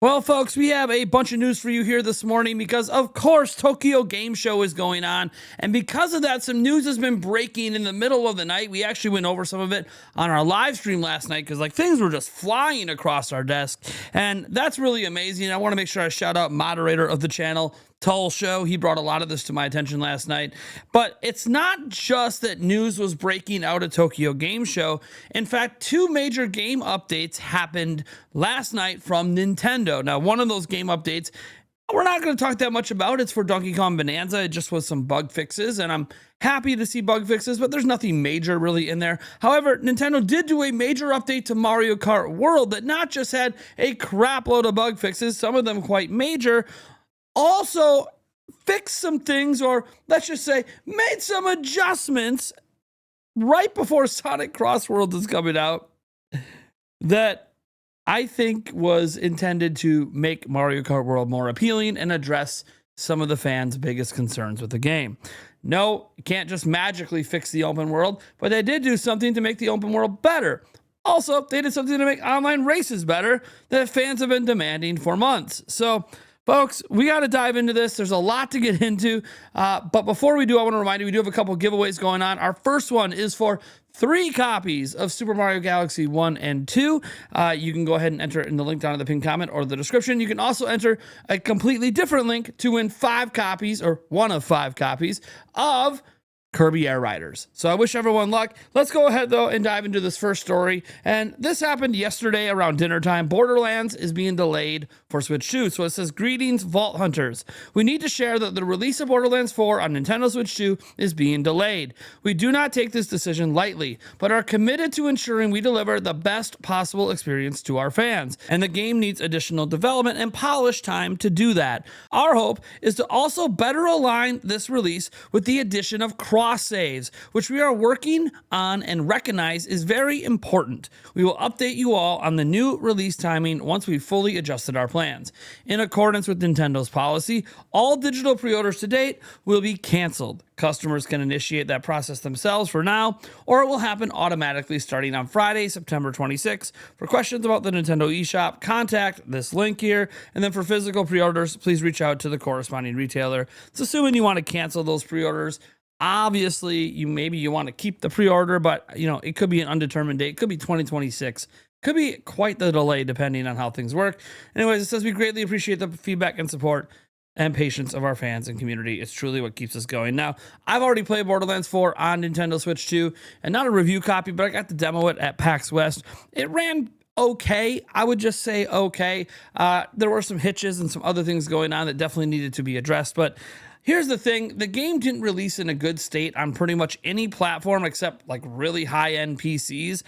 Well, folks, we have a bunch of news for you here this morning because, of course, Tokyo Game Show is going on. And because of that, some news has been breaking in the middle of the night. We actually went over some of it on our live stream last night because, things were just flying across our desk. And that's really amazing. I want to make sure I shout out moderator of the channel, Tull Show. He brought a lot of this to my attention last night. But it's not just that news was breaking out at Tokyo Game Show. In fact, two major game updates happened last night from Nintendo. Now, one of those game updates, we're not going to talk that much about. It's for Donkey Kong Bonanza. It just was some bug fixes, and I'm happy to see bug fixes, but there's nothing major really in there. However, Nintendo did do a major update to Mario Kart World that not just had a crap load of bug fixes, some of them quite major, also fixed some things, or let's just say made some adjustments right before Sonic Cross World is coming out that I think was intended to make Mario Kart World more appealing and address some of the fans' biggest concerns with the game. No, you can't just magically fix the open world, but they did do something to make the open world better. Also, they did something to make online races better that fans have been demanding for months. So, folks, we got to dive into this. There's a lot to get into. But before we do, I want to remind you, we do have a couple giveaways going on. Our first one is for 3 copies of Super Mario Galaxy 1 and 2. You can go ahead and enter in the link down in the pinned comment or the description. You can also enter a completely different link to win 5 copies, or one of 5 copies, of Kirby Air Riders. So I wish everyone luck. Let's go ahead, though, and dive into this first story. And this happened yesterday around dinner time. Borderlands is being delayed for Switch 2. So it says, "Greetings, Vault Hunters. We need to share that the release of Borderlands 4 on Nintendo Switch 2 is being delayed. We do not take this decision lightly, but are committed to ensuring we deliver the best possible experience to our fans. And the game needs additional development and polish time to do that. Our hope is to also better align this release with the addition of cross saves, which we are working on and recognize is very important. We will update you all on the new release timing once we've fully adjusted our plans. In accordance with Nintendo's policy, all digital pre-orders to date will be canceled. Customers can initiate that process themselves for now, or it will happen automatically starting on Friday, September 26th. For questions about the Nintendo eShop, contact this link here. And then for physical pre-orders, please reach out to the corresponding retailer. It's assuming you want to cancel those pre-orders. Obviously, you want to keep the pre-order, but it could be an undetermined date. It could be 2026. Could be quite the delay depending on how things work. Anyways, it says we greatly appreciate the feedback and support and patience of our fans and community. It's truly what keeps us going. Now, I've already played Borderlands 4 on Nintendo Switch 2, and not a review copy, but I got to demo it at PAX West. It ran okay. I would just say okay. There were some hitches and some other things going on that definitely needed to be addressed, but here's the thing. The game didn't release in a good state on pretty much any platform except really high-end PCs.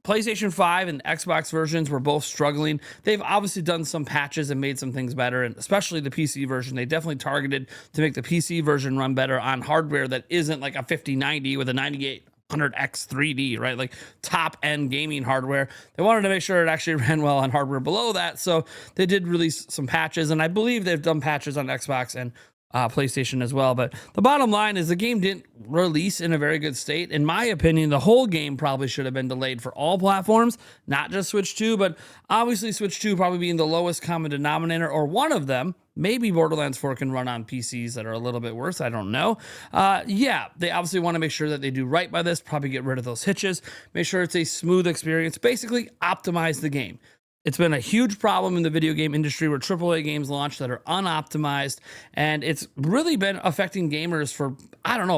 PlayStation 5 and Xbox versions were both struggling. They've obviously done some patches and made some things better, and especially the PC version. They definitely targeted to make the PC version run better on hardware that isn't like a 5090 with a 9800X 3D, right? Top-end gaming hardware. They wanted to make sure it actually ran well on hardware below that, so they did release some patches, and I believe they've done patches on Xbox and PlayStation as well. But the bottom line is the game didn't release in a very good state. In my opinion, the whole game probably should have been delayed for all platforms, not just Switch 2, but obviously Switch 2 probably being the lowest common denominator, or one of them. Maybe Borderlands 4 can run on PCs that are a little bit worse. I don't know. They obviously want to make sure that they do right by this, probably get rid of those hitches, make sure it's a smooth experience, basically optimize the game. It's been a huge problem in the video game industry where AAA games launch that are unoptimized, and it's really been affecting gamers for,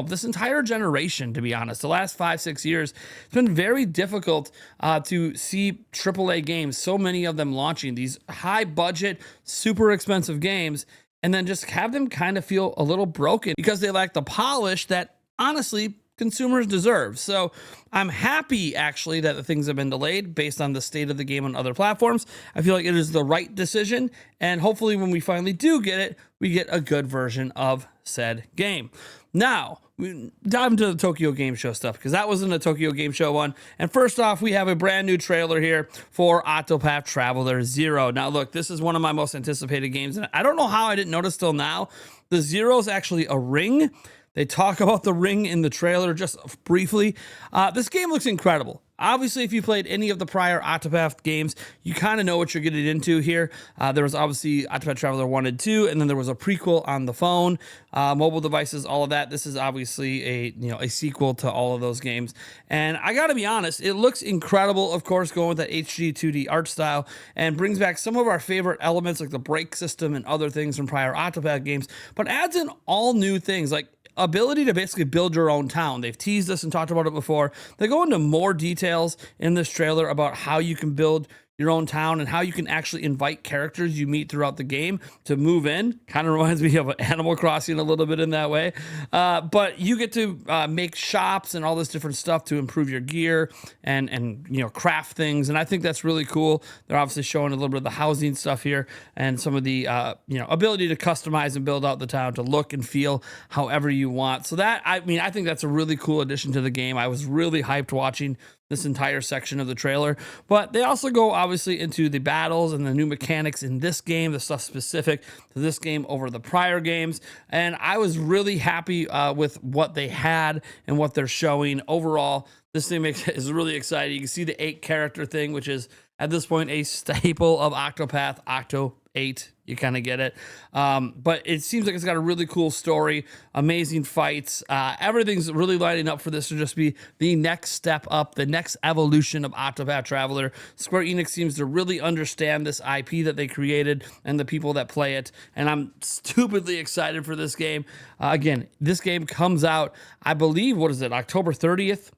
this entire generation, to be honest. The last 5-6 years, it's been very difficult to see AAA games, so many of them launching these high-budget, super expensive games, and then just have them kind of feel a little broken because they lack the polish that, honestly, consumers deserve. So I'm happy actually that the things have been delayed based on the state of the game on other platforms. I feel like it is the right decision, and hopefully when we finally do get it, we get a good version of said game. Now, we dive into the Tokyo Game Show stuff because that wasn't a Tokyo Game Show one. And first off, we have a brand new trailer here for Octopath Traveler 0. Now look, this is one of my most anticipated games, and I don't know how I didn't notice till now. The 0 is actually a ring. They talk about the ring in the trailer just briefly. This game looks incredible. obviously, if you played any of the prior Octopath games, you kind of know what you're getting into here. There was obviously Octopath Traveler 1 and 2, and then there was a prequel on the phone, mobile devices, all of that. This is obviously a sequel to all of those games. And I got to be honest, it looks incredible, of course, going with that HD 2D art style, and brings back some of our favorite elements like the brake system and other things from prior Octopath games, but adds in all new things like ability to basically build your own town. They've teased us and talked about it before. They go into more details in this trailer about how you can build your own town and how you can actually invite characters you meet throughout the game to move in. Kind of reminds me of Animal Crossing a little bit in that way. But you get to make shops and all this different stuff to improve your gear and craft things. And I think that's really cool. They're obviously showing a little bit of the housing stuff here and some of the ability to customize and build out the town to look and feel however you want. So that, I think that's a really cool addition to the game. I was really hyped watching this entire section of the trailer, but they also go obviously into the battles and the new mechanics in this game, the stuff specific to this game over the prior games. And I was really happy with what they had and what they're showing overall. This thing is really exciting. You can see the 8 character thing, which is at this point a staple of Octopath, Octo 8. You kind of get it. But it seems like it's got a really cool story, amazing fights. Everything's really lining up for this to just be the next step up, the next evolution of Octopath Traveler. Square Enix seems to really understand this IP that they created and the people that play it. And I'm stupidly excited for this game. Again, this game comes out, I believe, October 30th?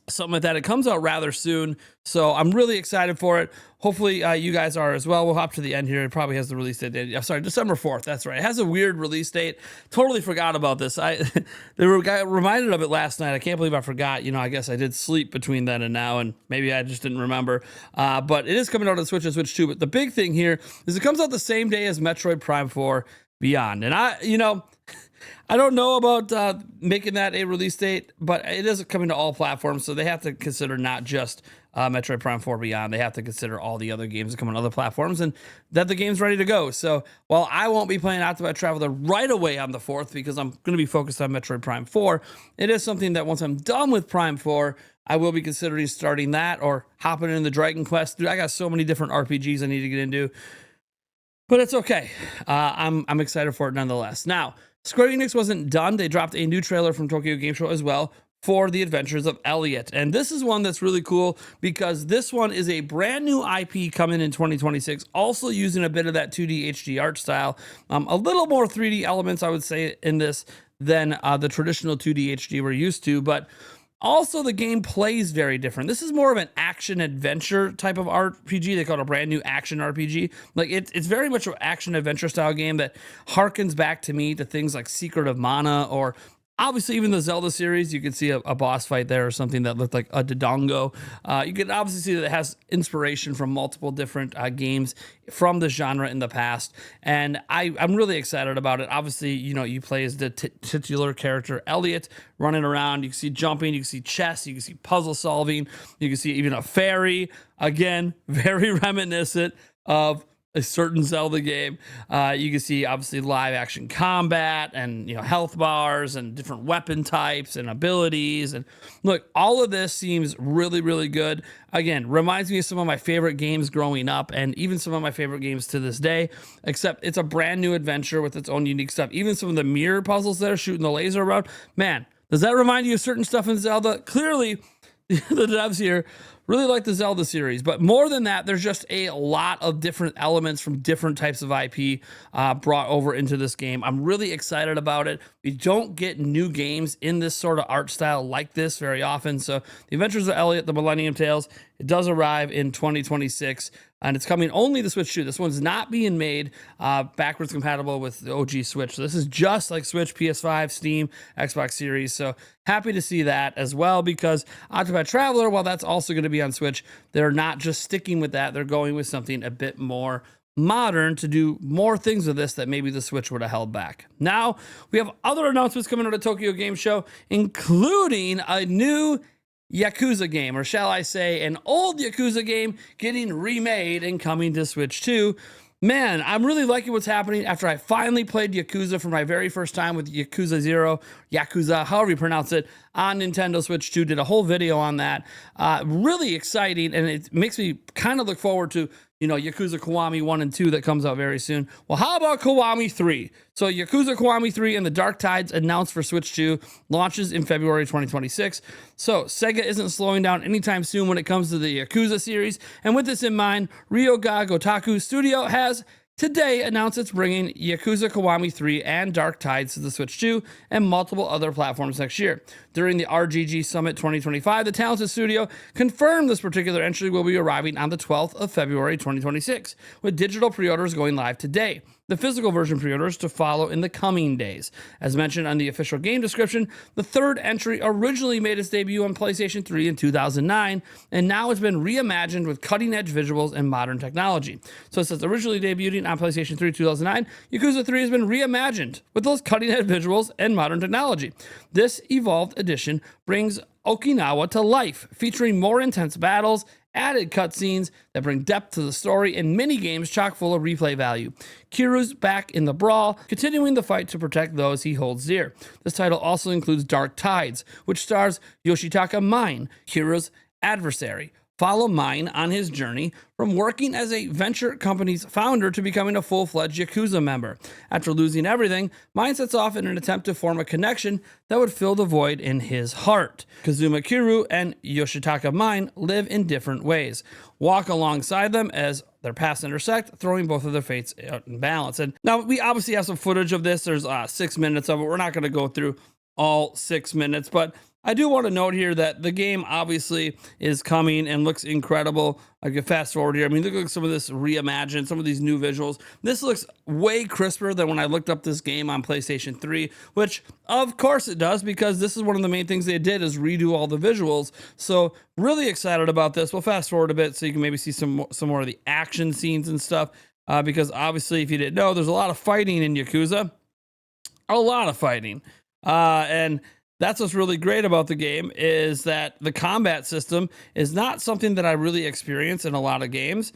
Something like that. It comes out rather soon, so I'm really excited for it. Hopefully you guys are as well. We'll hop to the end here. It probably has the release date. I'm sorry, December 4th. That's right. It has a weird release date. Totally forgot about this. They were reminded of it last night. I can't believe I forgot. I guess I did sleep between then and now, and maybe I just didn't remember. But it is coming out on Switch and Switch 2. But the big thing here is it comes out the same day as Metroid Prime 4 Beyond. And I don't know about making that a release date, but it is coming to all platforms, so they have to consider not just Metroid Prime 4 Beyond. They have to consider all the other games that come on other platforms and that the game's ready to go. So while I won't be playing Octopath Traveler right away on the 4th because I'm going to be focused on Metroid Prime 4, it is something that once I'm done with Prime 4, I will be considering starting that or hopping in the Dragon Quest. Dude, I got so many different RPGs I need to get into, but it's okay. I'm excited for it nonetheless. Now, Square Enix wasn't done. They dropped a new trailer from Tokyo Game Show as well for The Adventures of Elliot. And this is one that's really cool because this one is a brand new IP coming in 2026, also using a bit of that 2D HD art style. A little more 3D elements, I would say, in this than the traditional 2D HD we're used to, but also, the game plays very different. This is more of an action-adventure type of RPG. They call it a brand new action RPG. Like, it's very much an action-adventure style game that harkens back to me to things like Secret of Mana or obviously even the Zelda series. You could see a boss fight there or something that looked like a Dodongo. You can obviously see that it has inspiration from multiple different games from the genre in the past. And I'm really excited about it. Obviously, you play as the titular character, Elliot, running around. You can see jumping, you can see chess, you can see puzzle solving, you can see even a fairy. Again, very reminiscent of a certain Zelda game. You can see obviously live action combat and health bars and different weapon types and abilities. And look, all of this seems really, really good. Again, reminds me of some of my favorite games growing up and even some of my favorite games to this day, except it's a brand new adventure with its own unique stuff. Even some of the mirror puzzles there, shooting the laser around. Man, does that remind you of certain stuff in Zelda? Clearly, the devs here really like the Zelda series, but more than that, there's just a lot of different elements from different types of IP brought over into this game. I'm really excited about it. We don't get new games in this sort of art style like this very often. So The Adventures of Elliot, The Millennium Tales, it does arrive in 2026, and it's coming only to Switch 2. This one's not being made backwards compatible with the OG Switch. So this is just like Switch, PS5, Steam, Xbox Series. So happy to see that as well, because Octopath Traveler, while that's also going to be on Switch, they're not just sticking with that. They're going with something a bit more modern to do more things with this that maybe the Switch would have held back. Now, we have other announcements coming out of Tokyo Game Show, including a new Yakuza game, or shall I say an old Yakuza game getting remade and coming to Switch 2. Man, I'm really liking what's happening after I finally played Yakuza for my very first time with Yakuza 0, Yakuza, however you pronounce it, on Nintendo Switch 2. Did a whole video on that. Really exciting, and it makes me kind of look forward to, Yakuza Kiwami 1 and 2 that comes out very soon. Well, how about Kiwami 3? So Yakuza Kiwami 3 and the Dark Tides announced for Switch 2 launches in February 2026. So Sega isn't slowing down anytime soon when it comes to the Yakuza series. And with this in mind, Ryoga Gotoku Studio has today announced it's bringing Yakuza Kiwami 3 and Dark Tides to the Switch 2 and multiple other platforms next year. During the RGG Summit 2025, the talented studio confirmed this particular entry will be arriving on the 12th of February 2026, with digital pre-orders going live today. The physical version pre-orders to follow in the coming days. As mentioned on the official game description, the third entry originally made its debut on PlayStation 3 in 2009, and now it's been reimagined with cutting-edge visuals and modern technology. So it says originally debuting on PlayStation 3 2009, Yakuza 3 has been reimagined with those cutting-edge visuals and modern technology. This evolved edition brings Okinawa to life, featuring more intense battles, added cutscenes that bring depth to the story, and mini-games chock full of replay value. Kiryu's back in the brawl, continuing the fight to protect those he holds dear. This title also includes Dark Tides, which stars Yoshitaka Mine, Kiryu's adversary. Follow Mine on his journey from working as a venture company's founder to becoming a full-fledged Yakuza member. After losing everything, Mine sets off in an attempt to form a connection that would fill the void in his heart. Kazuma Kiryu and Yoshitaka Mine live in different ways. Walk alongside them as their paths intersect, throwing both of their fates out in balance. And now we obviously have some footage of this. There's 6 minutes of it. We're not going to go through all 6 minutes, but I do want to note here that the game obviously is coming and looks incredible. I can fast forward here. I mean, look at some of this reimagined, some of these new visuals. This looks way crisper than when I looked up this game on PlayStation 3, which of course it does, because this is one of the main things they did is redo all the visuals. So really excited about this. We'll fast forward a bit so you can maybe see some more of the action scenes and stuff, because obviously, if you didn't know, there's a lot of fighting in Yakuza. A lot of fighting. And that's what's really great about the game, is that the combat system is not something that I really experience in a lot of games.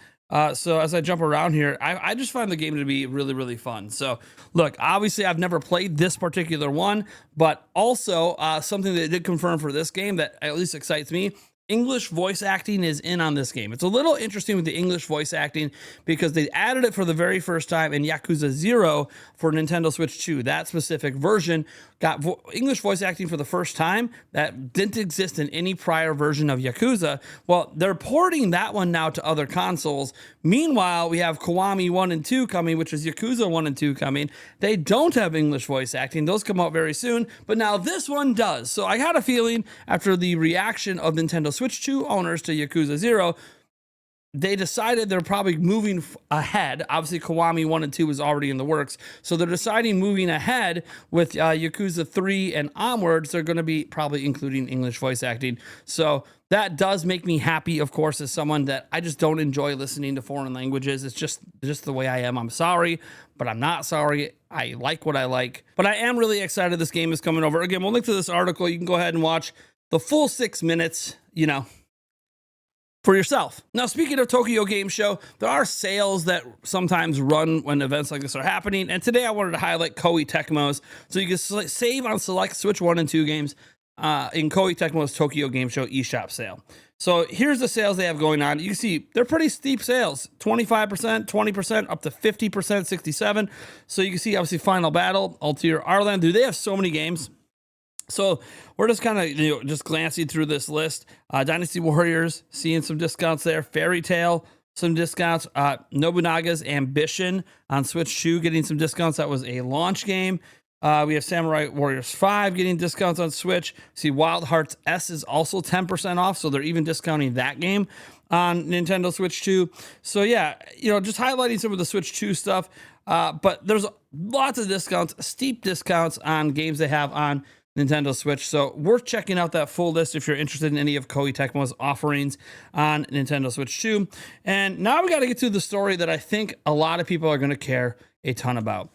So as I jump around here, I just find the game to be really, really fun. So look, obviously I've never played this particular one, but also something that did confirm for this game that at least excites me. English voice acting is in on this game. It's a little interesting with the English voice acting because they added it for the very first time in Yakuza 0 for Nintendo Switch 2. That specific version got English voice acting for the first time. That didn't exist in any prior version of Yakuza. Well, they're porting that one now to other consoles. Meanwhile, we have Kiwami 1 and 2 coming, which is Yakuza 1 and 2 coming. They don't have English voice acting. Those come out very soon, but now this one does. So I had a feeling after the reaction of Nintendo Switch 2 owners to Yakuza 0, they decided they're probably moving ahead. Obviously, Kiwami 1 and 2 is already in the works. So they're deciding moving ahead with Yakuza 3 and onwards, they're going to be probably including English voice acting. So that does make me happy, of course, as someone that I just don't enjoy listening to foreign languages. It's just the way I am. I'm sorry, but I'm not sorry. I like what I like. But I am really excited this game is coming over. Again, we'll link to this article. You can go ahead and watch the full 6 minutes, for yourself. Now, speaking of Tokyo Game Show, there are sales that sometimes run when events like this are happening. And today I wanted to highlight Koei Tecmo's. So you can save on select Switch 1 and 2 games in Koei Tecmo's Tokyo Game Show eShop sale. So here's the sales they have going on. You can see they're pretty steep sales, 25%, 20%, up to 50%, 67%. So you can see obviously Final Battle, Altair Arland. Dude, they have so many games. So we're just kind of just glancing through this list. Dynasty Warriors, seeing some discounts there. Fairy Tail, some discounts. Nobunaga's Ambition on Switch 2 getting some discounts. That was a launch game. We have Samurai Warriors 5 getting discounts on Switch. See, Wild Hearts S is also 10% off, so they're even discounting that game on Nintendo Switch 2. So yeah, just highlighting some of the Switch 2 stuff. But there's lots of discounts, steep discounts on games they have on Nintendo Switch. So worth checking out that full list if you're interested in any of Koei Tecmo's offerings on Nintendo Switch 2. And now we got to get to the story that I think a lot of people are going to care a ton about.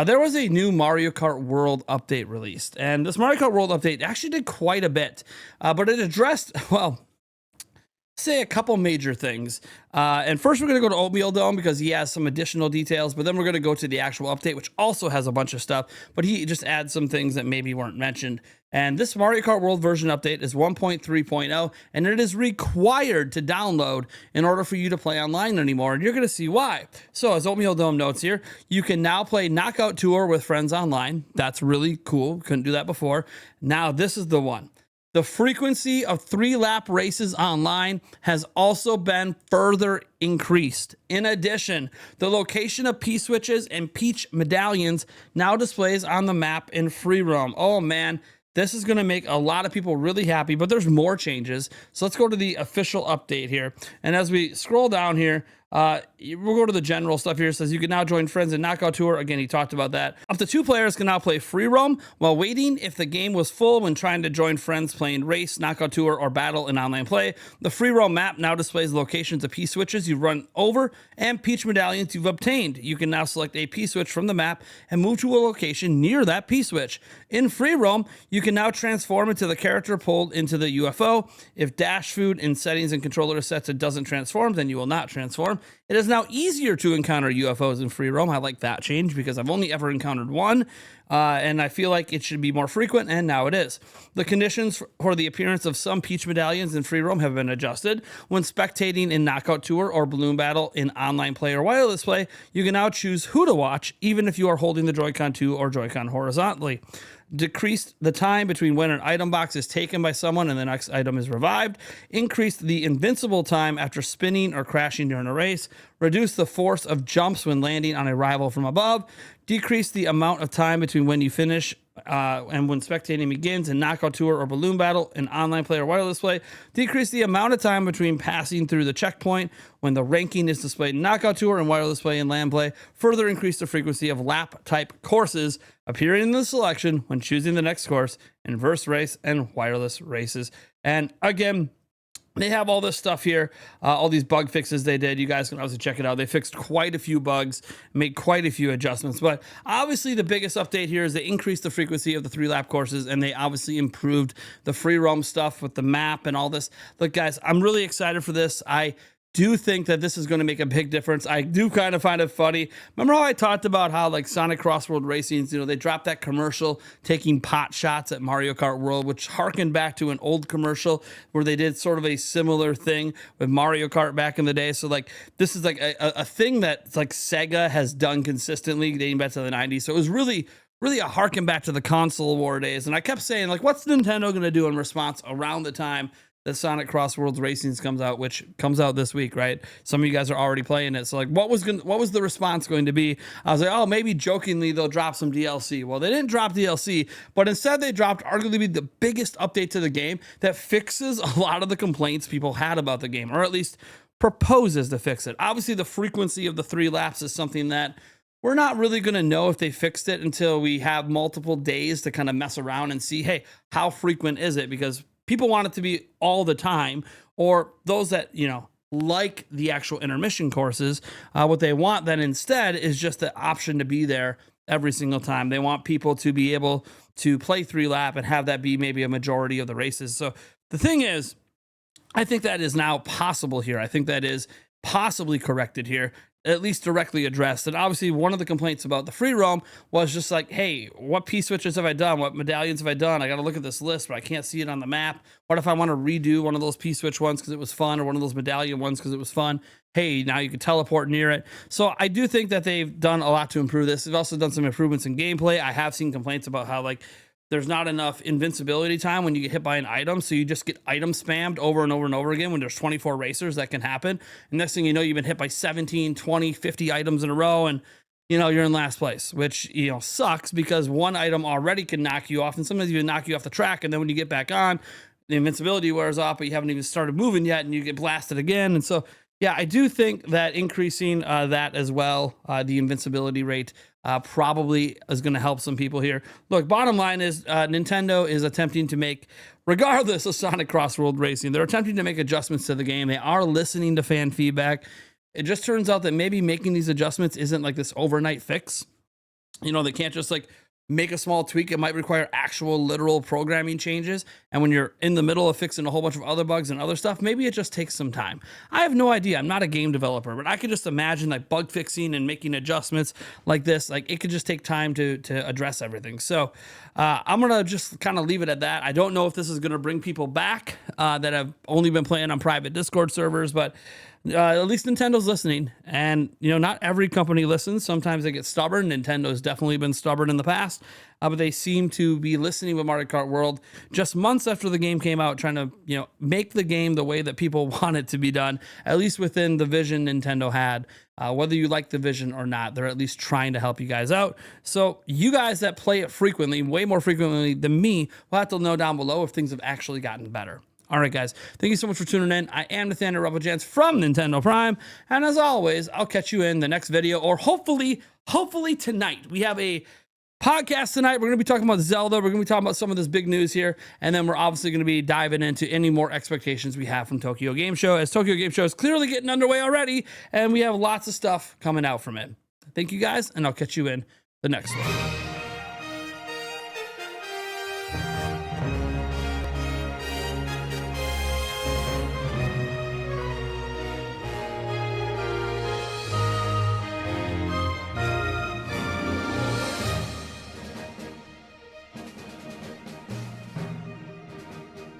There was a new Mario Kart World update released, and this Mario Kart World update actually did quite a bit, but it addressed, say a couple major things. And first, we're going to go to Oatmeal Dome because he has some additional details, but then we're going to go to the actual update, which also has a bunch of stuff, but he just adds some things that maybe weren't mentioned. And this Mario Kart World version update is 1.3.0, and it is required to download in order for you to play online anymore. And you're going to see why. So, as Oatmeal Dome notes here, you can now play Knockout Tour with friends online. That's really cool. Couldn't do that before. Now, this is the one. The frequency of 3-lap races online has also been further increased. In addition, the location of P-switches and Peach medallions now displays on the map in free roam. Oh man, this is going to make a lot of people really happy, but there's more changes. So let's go to the official update here. And as we scroll down here, we'll go to the general stuff here. It says you can now join friends in Knockout Tour. Again, he talked about that. Up to 2 players can now play free roam while waiting if the game was full when trying to join friends playing race, Knockout Tour, or battle in online play. The free roam map now displays locations of P-switches you've run over and Peach medallions you've obtained. You can now select a P-switch from the map and move to a location near that P-switch. In free roam, you can now transform into the character pulled into the UFO. If dash food in settings and controller sets it doesn't transform, then you will not transform. It is now easier to encounter UFOs in free roam. I like that change because I've only ever encountered one, and I feel like it should be more frequent, and now it is. The conditions for the appearance of some Peach medallions in free roam have been adjusted. When spectating in Knockout Tour or Balloon Battle in online play or wireless play, you can now choose who to watch, even if you are holding the Joy-Con 2 or Joy-Con horizontally. Decreased the time between when an item box is taken by someone and the next item is revived, increased the invincible time after spinning or crashing during a race, reduced the force of jumps when landing on a rival from above, decreased the amount of time between when you finish and when spectating begins in Knockout Tour or Balloon Battle in online play or wireless play, decrease the amount of time between passing through the checkpoint when the ranking is displayed in Knockout Tour and wireless play and land play, further increase the frequency of lap-type courses appearing in the selection when choosing the next course in verse race and wireless races. And again, they have all this stuff here, all these bug fixes they did. You guys can obviously check it out. They fixed quite a few bugs, made quite a few adjustments. But obviously the biggest update here is they increased the frequency of the 3-lap courses, and they obviously improved the free roam stuff with the map and all this. Look, guys, I'm really excited for this. I do think that this is going to make a big difference. I do kind of find it funny. Remember how I talked about how like Sonic Cross World Racing, they dropped that commercial taking pot shots at Mario Kart World, which harkened back to an old commercial where they did sort of a similar thing with Mario Kart back in the day. So like this is like a thing that like Sega has done consistently dating back to the 90s. So it was really a harken back to the console war days. And I kept saying like, what's Nintendo going to do in response around the time that Sonic Cross Worlds Racing comes out, which comes out this week, right? Some of you guys are already playing it. So like, what was the response going to be? I was like, oh, maybe jokingly they'll drop some DLC. Well, they didn't drop DLC, but instead they dropped arguably the biggest update to the game that fixes a lot of the complaints people had about the game, or at least proposes to fix it. Obviously, the frequency of the 3 laps is something that we're not really going to know if they fixed it until we have multiple days to kind of mess around and see, hey, how frequent is it? Because people want it to be all the time, or those that, like the actual intermission courses, what they want then instead is just the option to be there every single time. They want people to be able to play 3-lap and have that be maybe a majority of the races. So the thing is, I think that is now possible here. I think that is possibly corrected here, at least directly addressed. And obviously one of the complaints about the free roam was just like, hey, what P-switches have I done? What medallions have I done? I got to look at this list, but I can't see it on the map. What if I want to redo one of those P-switch ones because it was fun, or one of those medallion ones because it was fun? Hey, now you can teleport near it. So I do think that they've done a lot to improve this. They've also done some improvements in gameplay. I have seen complaints about how like there's not enough invincibility time when you get hit by an item, so you just get item spammed over and over and over again when there's 24 racers. That can happen. And next thing you know, you've been hit by 17, 20, 50 items in a row, and you're in last place, which sucks because one item already can knock you off, and sometimes even knock you off the track, and then when you get back on, the invincibility wears off, but you haven't even started moving yet, and you get blasted again. And so yeah, I do think that increasing that as well, the invincibility rate, probably is going to help some people here. Look, bottom line is Nintendo is attempting to make, regardless of Sonic Cross World Racing, they're attempting to make adjustments to the game. They are listening to fan feedback. It just turns out that maybe making these adjustments isn't like this overnight fix. They can't just like make a small tweak, it might require actual literal programming changes. And when you're in the middle of fixing a whole bunch of other bugs and other stuff, maybe it just takes some time. I have no idea. I'm not a game developer, but I could just imagine like bug fixing and making adjustments like this. Like it could just take time to address everything. So I'm going to just kind of leave it at that. I don't know if this is going to bring people back that have only been playing on private Discord servers, but at least Nintendo's listening. And, you know, not every company listens. Sometimes they get stubborn. Nintendo's definitely been stubborn in the past, but they seem to be listening with Mario Kart World just months after the game came out, trying to, you know, make the game the way that people want it to be done, at least within the vision Nintendo had. Whether you like the vision or not, they're at least trying to help you guys out. So you guys that play it frequently, way more frequently than me, will have to know down below if things have actually gotten better. All right, guys, thank you so much for tuning in. I am Nathaniel Rebelgents from Nintendo Prime. And as always, I'll catch you in the next video, or hopefully tonight. We have a podcast tonight. We're going to be talking about Zelda. We're going to be talking about some of this big news here. And then we're obviously going to be diving into any more expectations we have from Tokyo Game Show, as Tokyo Game Show is clearly getting underway already. And we have lots of stuff coming out from it. Thank you, guys, and I'll catch you in the next one.